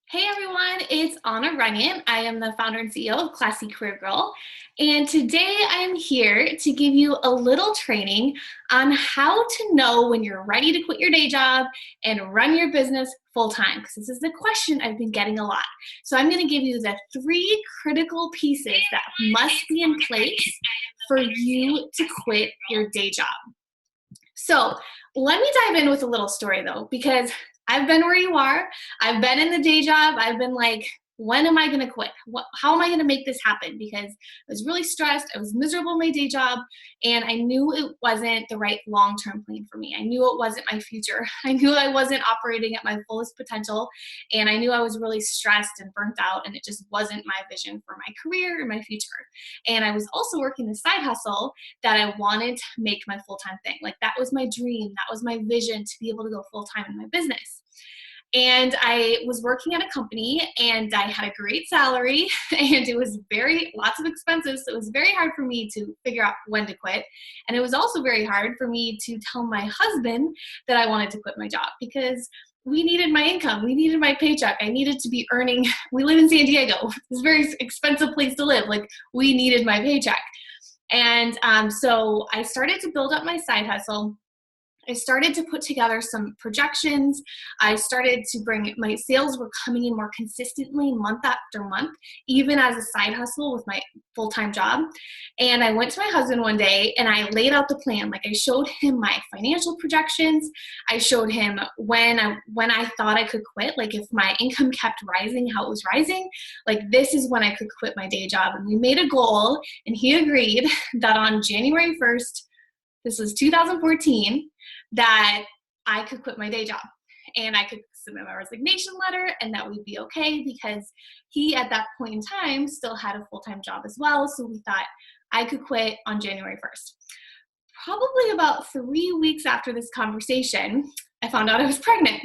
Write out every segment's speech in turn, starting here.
Hey everyone, it's Anna Runyon. I am the founder and CEO of Classy Career Girl. And today I am here to give you a little training on how to know when you're ready to quit your day job and run your business full time. Because this is the question I've been getting a lot. So I'm going to give you the three critical pieces that must be in place for you to quit your day job. So let me dive in with a little story though, because I've been where you are. I've been in the day job. I've been like, when am I going to quit? How am I going to make this happen? Because I was really stressed. I was miserable in my day job, and I knew it wasn't the right long-term plan for me. I knew it wasn't my future. I knew I wasn't operating at my fullest potential, and I knew I was really stressed and burnt out, and it just wasn't my vision for my career and my future. And I was also working the side hustle that I wanted to make my full-time thing. Like that was my dream. That was my vision, to be able to go full-time in my business. And I was working at a company and I had a great salary and it was lots of expenses. So it was very hard for me to figure out when to quit. And it was also very hard for me to tell my husband that I wanted to quit my job because we needed my income. We needed my paycheck. I needed to be earning. We live in San Diego. It's a very expensive place to live. Like we needed my paycheck. And so I started to build up my side hustle. I started to put together some projections. I started to bring my sales were coming in more consistently month after month, even as a side hustle with my full-time job. And I went to my husband one day and I laid out the plan. Like I showed him my financial projections. I showed him when I thought I could quit, like if my income kept rising, how it was rising, like this is when I could quit my day job. And we made a goal and he agreed that on January 1st, this was 2014, that I could quit my day job and I could submit my resignation letter and that we'd be okay because he at that point in time still had a full-time job as well. So we thought I could quit on January 1st. Probably about 3 weeks after this conversation, I found out I was pregnant,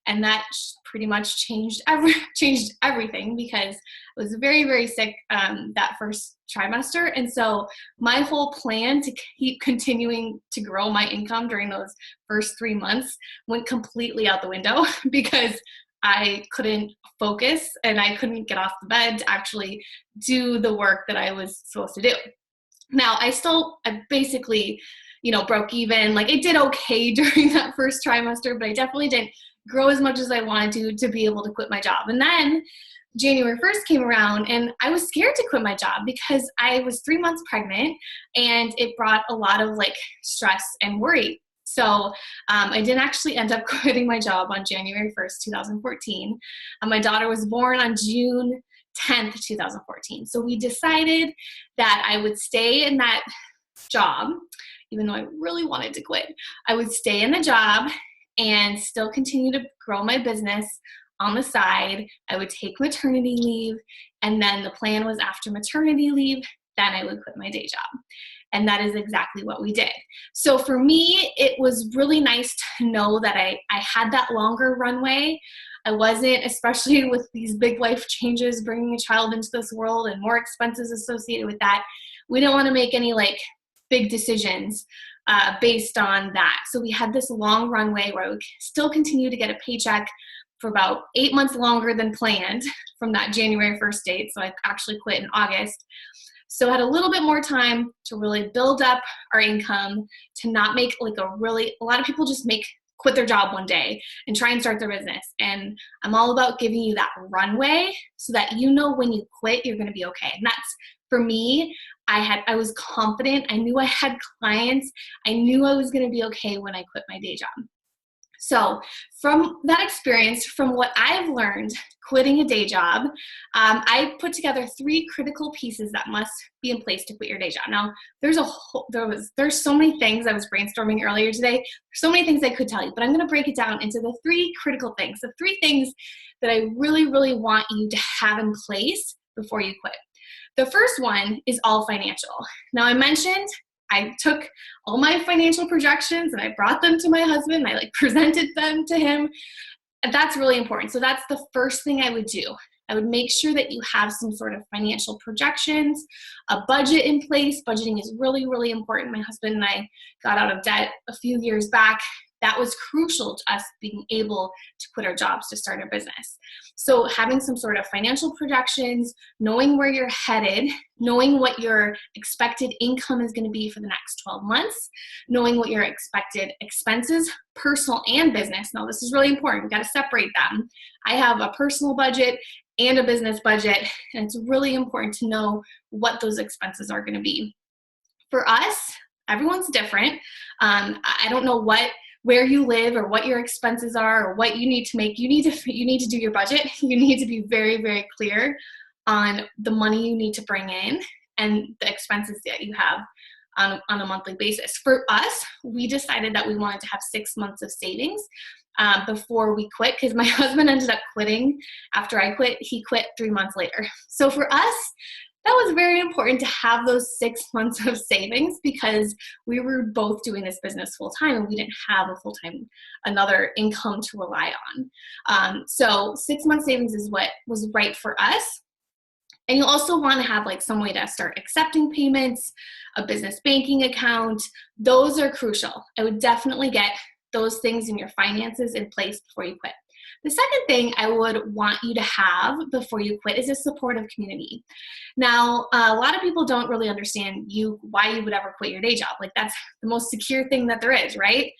and that pretty much changed everything because I was very, very sick that first trimester. And so my whole plan to keep continuing to grow my income during those first 3 months went completely out the window because I couldn't focus and I couldn't get off the bed to actually do the work that I was supposed to do. Now, I basically, broke even. Like I did okay during that first trimester, but I definitely didn't grow as much as I wanted to be able to quit my job. And then January 1st came around and I was scared to quit my job because I was 3 months pregnant and it brought a lot of like stress and worry. So I didn't actually end up quitting my job on January 1st, 2014. My daughter was born on June 10th, 2014. So we decided that I would stay in that job, even though I really wanted to quit. I would stay in the job and still continue to grow my business on the side. I would take maternity leave, and then the plan was after maternity leave, then I would quit my day job. And that is exactly what we did. So for me, it was really nice to know that I had that longer runway. I wasn't, especially with these big life changes, bringing a child into this world and more expenses associated with that. We don't want to make any like big decisions based on that. So we had this long runway where I would still continue to get a paycheck for about 8 months longer than planned from that January 1st date. So I actually quit in August. So I had a little bit more time to really build up our income, to not make like a lot of people just quit their job one day and try and start their business. And I'm all about giving you that runway so that when you quit, you're going to be okay. And that's, for me, I was confident. I knew I had clients. I knew I was going to be okay when I quit my day job. So from that experience, from what I've learned quitting a day job, I put together three critical pieces that must be in place to quit your day job. Now, there's so many things. I was brainstorming earlier today. There's so many things I could tell you, but I'm going to break it down into the three critical things, the three things that I really, really want you to have in place before you quit. The first one is all financial. Now, I mentioned I took all my financial projections and I brought them to my husband. I presented them to him. And that's really important. So that's the first thing I would do. I would make sure that you have some sort of financial projections, a budget in place. Budgeting is really, really important. My husband and I got out of debt a few years back that was crucial to us being able to quit our jobs to start our business. So having some sort of financial projections, knowing where you're headed, knowing what your expected income is going to be for the next 12 months, knowing what your expected expenses, personal and business. Now, this is really important. We've got to separate them. I have a personal budget and a business budget, and it's really important to know what those expenses are going to be. For us, everyone's different. I don't know where you live or what your expenses are or what you need to make. You need to do your budget. You need to be very, very clear on the money you need to bring in and the expenses that you have on a monthly basis. For us, we decided that we wanted to have 6 months of savings before we quit, because my husband ended up quitting after I quit. He quit 3 months later. So for us, that was very important to have those 6 months of savings, because we were both doing this business full time and we didn't have a full-time, another income to rely on. So 6 months savings is what was right for us. And you also want to have like some way to start accepting payments, a business banking account. Those are crucial. I would definitely get those things in your finances in place before you quit. The second thing I would want you to have before you quit is a supportive community. Now, a lot of people don't really understand why you would ever quit your day job. Like, that's the most secure thing that there is, right?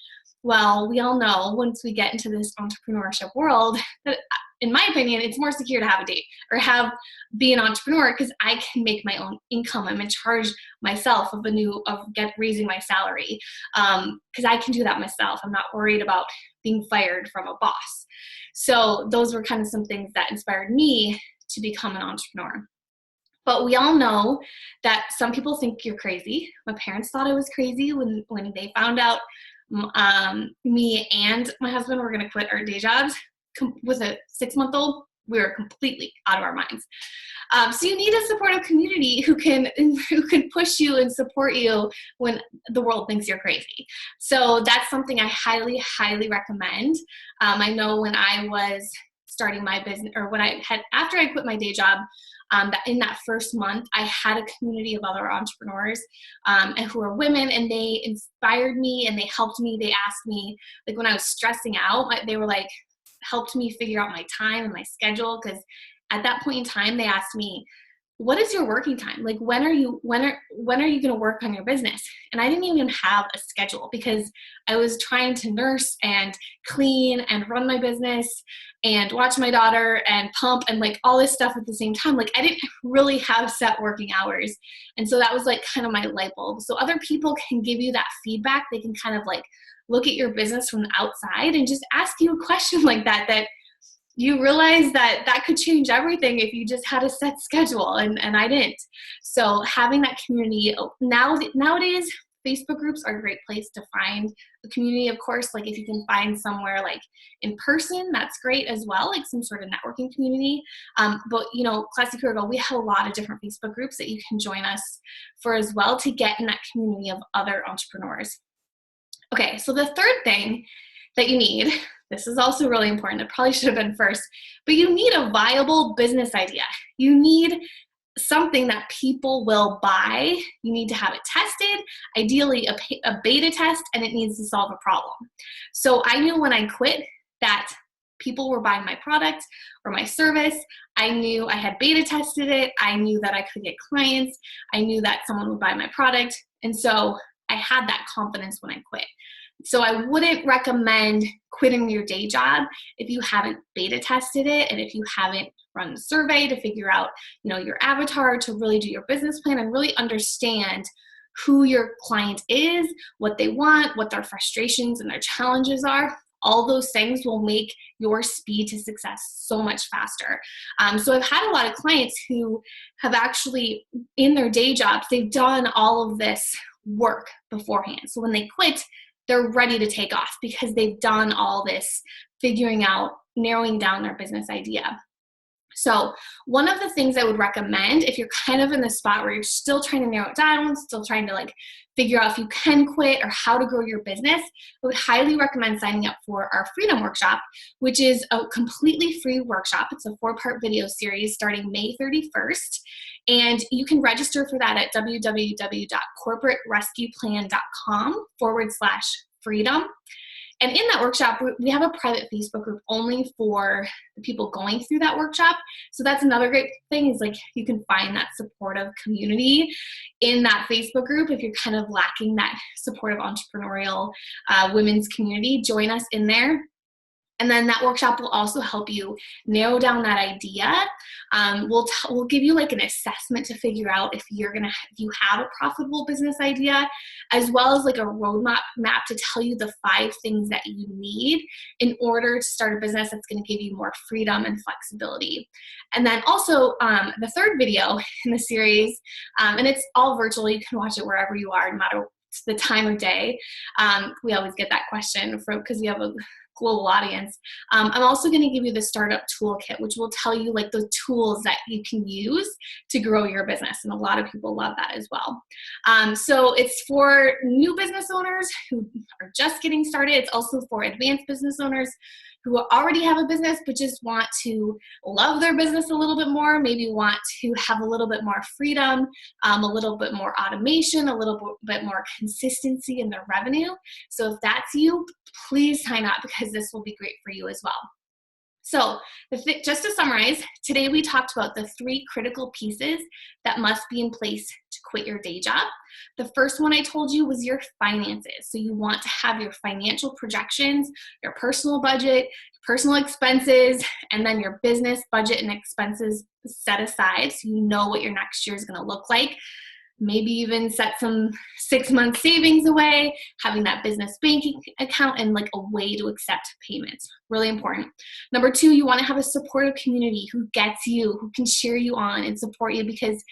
Well, we all know once we get into this entrepreneurship world that, in my opinion, it's more secure to have a date or be an entrepreneur, because I can make my own income. I'm in charge myself of raising my salary, because I can do that myself. I'm not worried about being fired from a boss. So those were kind of some things that inspired me to become an entrepreneur. But we all know that some people think you're crazy. My parents thought I was crazy when they found out me and my husband were going to quit our day jobs with a 6-month-old. We were completely out of our minds. So you need a supportive community who can push you and support you when the world thinks you're crazy. So that's something I highly, highly recommend. I know when I was starting my business, or after I quit my day job, that in that first month, I had a community of other entrepreneurs and who are women, and they inspired me and they helped me. They asked me, like, when I was stressing out, they were like, helped me figure out my time and my schedule, because at that point in time, they asked me, what is your working time? Like, when are you going to work on your business? And I didn't even have a schedule, because I was trying to nurse and clean and run my business and watch my daughter and pump and like all this stuff at the same time. Like, I didn't really have set working hours. And so that was like kind of my light bulb. So other people can give you that feedback. They can kind of like look at your business from the outside and just ask you a question like that you realize that could change everything if you just had a set schedule, and I didn't. So having that community, nowadays, Facebook groups are a great place to find a community. Of course, like if you can find somewhere like in person, that's great as well, like some sort of networking community. But Classy Career Girl, we have a lot of different Facebook groups that you can join us for as well to get in that community of other entrepreneurs. Okay, so the third thing that you need, this is also really important, it probably should have been first, but you need a viable business idea. You need something that people will buy. You need to have it tested, ideally a beta test, and it needs to solve a problem. So I knew when I quit that people were buying my product or my service. I knew I had beta tested it. I knew that I could get clients. I knew that someone would buy my product. And so I had that confidence when I quit. So I wouldn't recommend quitting your day job if you haven't beta tested it and if you haven't run a survey to figure out, your avatar, to really do your business plan and really understand who your client is, what they want, what their frustrations and their challenges are. All those things will make your speed to success so much faster. So I've had a lot of clients who have actually, in their day jobs, they've done all of this work beforehand. So when they quit, they're ready to take off because they've done all this figuring out, narrowing down their business idea. So one of the things I would recommend, if you're kind of in the spot where you're still trying to narrow it down, still trying to figure out if you can quit or how to grow your business, I would highly recommend signing up for our Freedom Workshop, which is a completely free workshop. It's a 4-part video series starting May 31st. And you can register for that at www.corporaterescueplan.com/freedom. And in that workshop, we have a private Facebook group only for the people going through that workshop. So that's another great thing, is like you can find that supportive community in that Facebook group. If you're kind of lacking that supportive entrepreneurial women's community, join us in there. And then that workshop will also help you narrow down that idea. We'll give you like an assessment to figure out if you have a profitable business idea, as well as like a roadmap to tell you the 5 things that you need in order to start a business that's going to give you more freedom and flexibility. And then also the third video in the series, and it's all virtual. You can watch it wherever you are, no matter the time of day. We always get that question because we have a global audience. I'm also going to give you the startup toolkit, which will tell you like the tools that you can use to grow your business. And a lot of people love that as well. So it's for new business owners who are just getting started. It's also for advanced business owners who already have a business but just want to love their business a little bit more, maybe want to have a little bit more freedom, a little bit more automation, a little bit more consistency in their revenue. So if that's you, please sign up, because this will be great for you as well. So just to summarize, today we talked about the 3 critical pieces that must be in place to quit your day job. The first one I told you was your finances. So you want to have your financial projections, your personal budget, personal expenses, and then your business budget and expenses set aside so you know what your next year is going to look like. Maybe even set some 6-month savings away, having that business banking account, and like a way to accept payments. Really important. Number 2, you want to have a supportive community who gets you, who can cheer you on and support you, because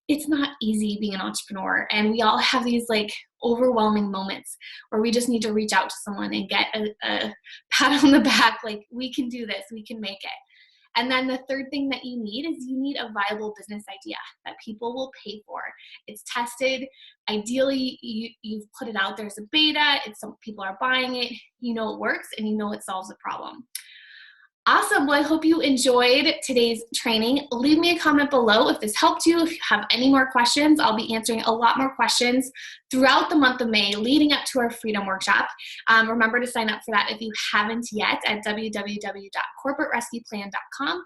it's not easy being an entrepreneur. And we all have these like overwhelming moments where we just need to reach out to someone and get a pat on the back. Like, we can do this, we can make it. And then the third thing that you need is you need a viable business idea that people will pay for. It's tested. Ideally, you've put it out there as a beta. Some people are buying it. You know it works, and you know it solves a problem. Awesome. Well, I hope you enjoyed today's training. Leave me a comment below if this helped you. If you have any more questions, I'll be answering a lot more questions throughout the month of May leading up to our Freedom Workshop. Remember to sign up for that if you haven't yet at www.corporaterescueplan.com